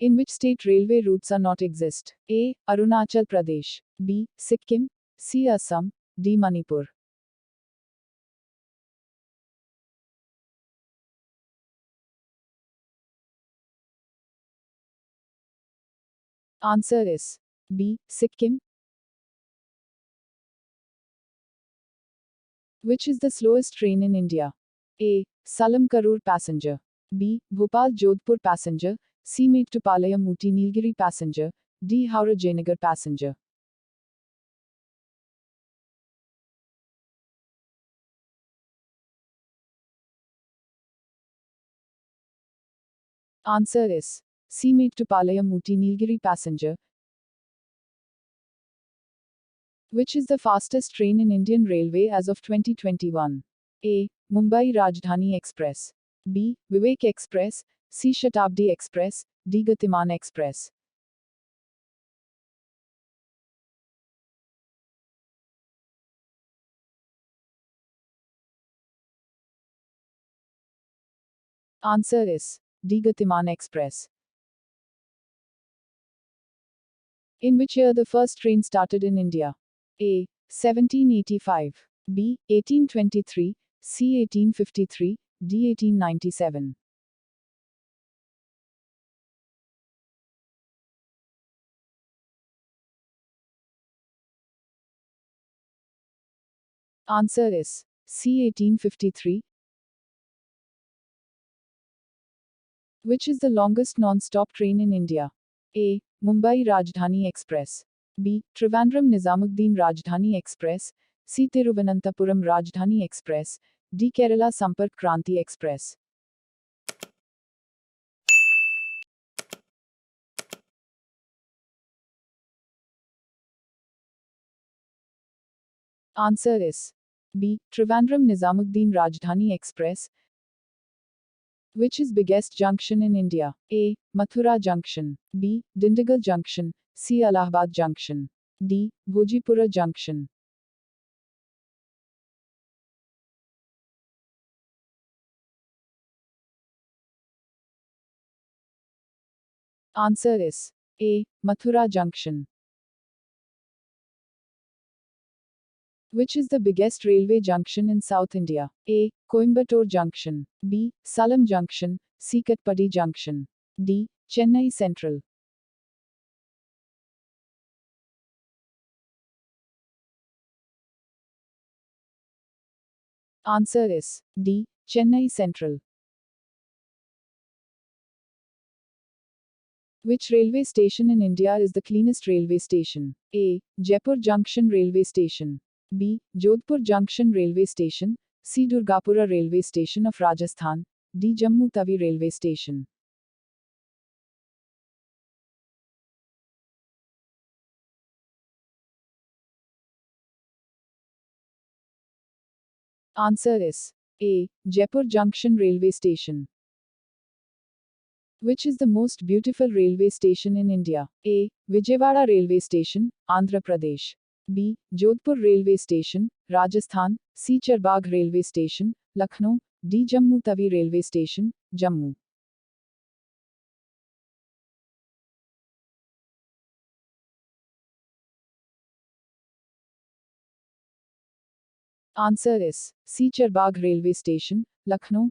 In which state railway routes are not exist? A. Arunachal Pradesh. B. Sikkim. C. Assam. D. Manipur. Answer is B. Sikkim. Which is the slowest train in India? A. Salam Karur passenger. B. Bhopal Jodhpur passenger. C. Mettupalayam Ooty Nilgiri passenger. D. Howrah Jayanagar passenger. Answer is C. Mettupalayam Ooty Nilgiri passenger. Which is the fastest train in Indian Railway as of 2021? A. Mumbai Rajdhani Express. B. Vivek Express. C. Shatabdi Express. D. Gatiman Express. Answer is D. Gatiman Express. In which year the first train started in India? A. 1785. B. 1823. C. 1853. D. 1897. Answer is C. 1853. Which is the longest non-stop train in India? A. Mumbai Rajdhani Express. B. Trivandrum Nizamuddin Rajdhani Express. C. Thiruvananthapuram Rajdhani Express. D. Kerala Sampark Kranti Express. Answer is B. Trivandrum Nizamuddin Rajdhani Express. Which is biggest junction in India? A. Mathura Junction. B. Dindigul Junction. C. Allahabad Junction. D. Bhojipura Junction. Answer is A. Mathura Junction. Which is the biggest railway junction in South India? A. Coimbatore Junction. B. Salem Junction. C. Katpadi Junction. D. Chennai Central. Answer is D. Chennai Central. Which railway station in India is the cleanest railway station? A. Jaipur Junction Railway Station. B. Jodhpur Junction Railway Station. C. Durgapura Railway Station of Rajasthan. D. Jammu Tawi Railway Station. Answer is A. Jaipur Junction Railway Station. Which is the most beautiful railway station in India? A. Vijayawada Railway Station, Andhra Pradesh. B. Jodhpur Railway Station, Rajasthan. C. Charbagh Railway Station, Lucknow. D. Jammu Tawi Railway Station, Jammu. Answer is C. Charbagh Railway Station, Lucknow.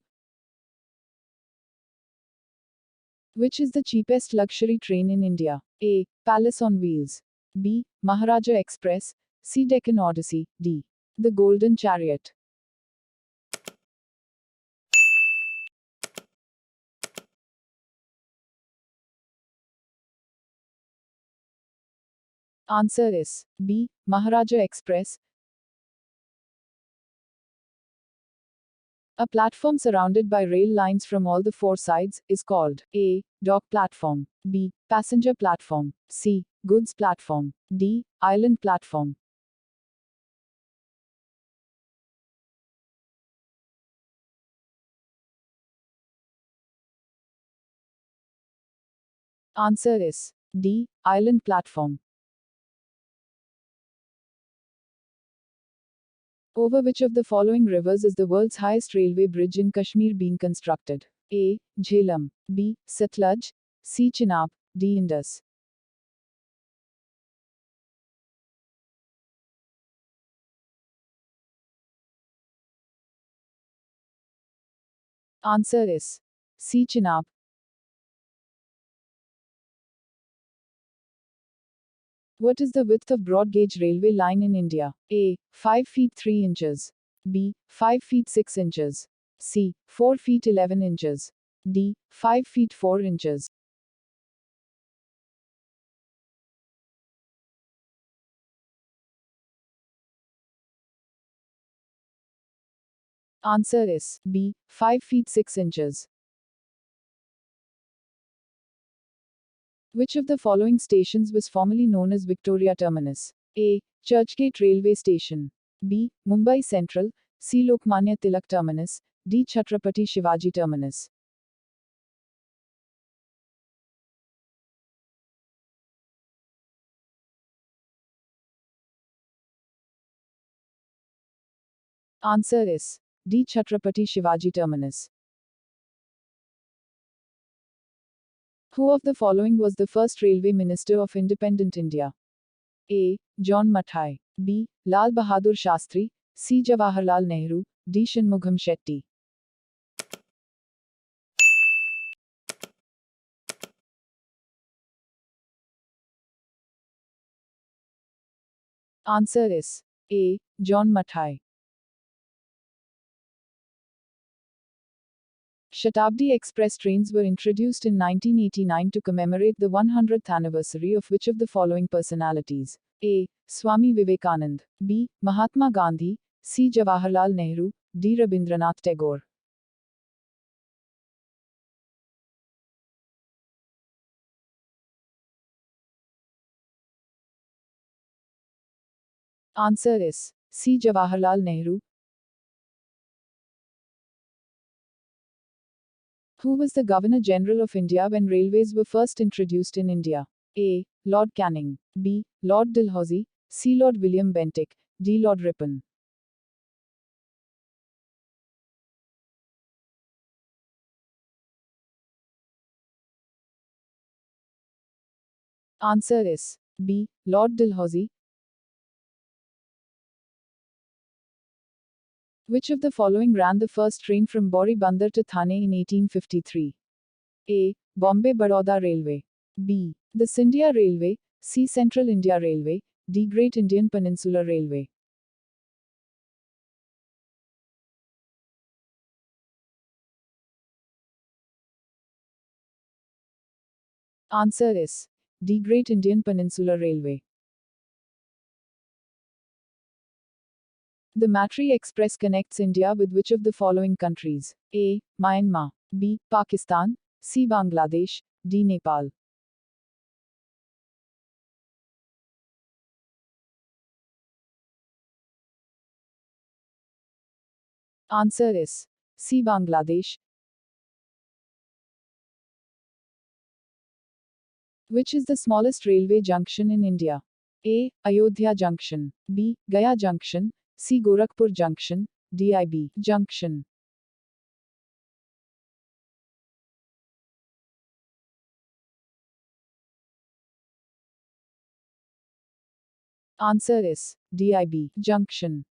Which is the cheapest luxury train in India? A. Palace on Wheels. B. Maharaja Express. C. Deccan Odyssey. D. The Golden Chariot. Answer is B. Maharaja Express. A platform surrounded by rail lines from all the four sides is called A. Dock platform. B. Passenger platform. C. Goods platform. D. Island platform. Answer is D. Island platform. Over which of the following rivers is the world's highest railway bridge in Kashmir being constructed? A. Jhelum. B. Satluj. C. Chenab. D. Indus. Answer is C. Chenab. What is the width of broad gauge railway line in India? A. 5 feet 3 inches. B. 5 feet 6 inches. C. 4 feet 11 inches. D. 5 feet 4 inches. Answer is B. 5 feet 6 inches. Which of the following stations was formerly known as Victoria Terminus? A. Churchgate Railway Station. B. Mumbai Central. C. Lokmanya Tilak Terminus. D. Chhatrapati Shivaji Terminus. Answer is D. Chhatrapati Shivaji Terminus. Who of the following was the first railway minister of independent India? A. John Mathai. B. Lal Bahadur Shastri. C. Jawaharlal Nehru. D. Shanmugam Shetty. Answer is A. John Mathai. Shatabdi Express trains were introduced in 1989 to commemorate the 100th anniversary of which of the following personalities? A. Swami Vivekanand. B. Mahatma Gandhi. C. Jawaharlal Nehru. D. Rabindranath Tagore. Answer is C. Jawaharlal Nehru. Who was the Governor General of India when railways were first introduced in India? A. Lord Canning. B. Lord Dalhousie. C. Lord William Bentinck. D. Lord Ripon. Answer is B. Lord Dalhousie. Which of the following ran the first train from Bori Bandar to Thane in 1853? A. Bombay Baroda Railway. B. The Scindia Railway. C. Central India Railway. D. Great Indian Peninsula Railway. Answer is D. Great Indian Peninsula Railway. The Matri Express connects India with which of the following countries? A. Myanmar. B. Pakistan. C. Bangladesh. D. Nepal. Answer is C. Bangladesh. Which is the smallest railway junction in India? A. Ayodhya Junction. B. Gaya Junction. C. Gorakhpur Junction. D. IB Junction. Answer is D. IB Junction.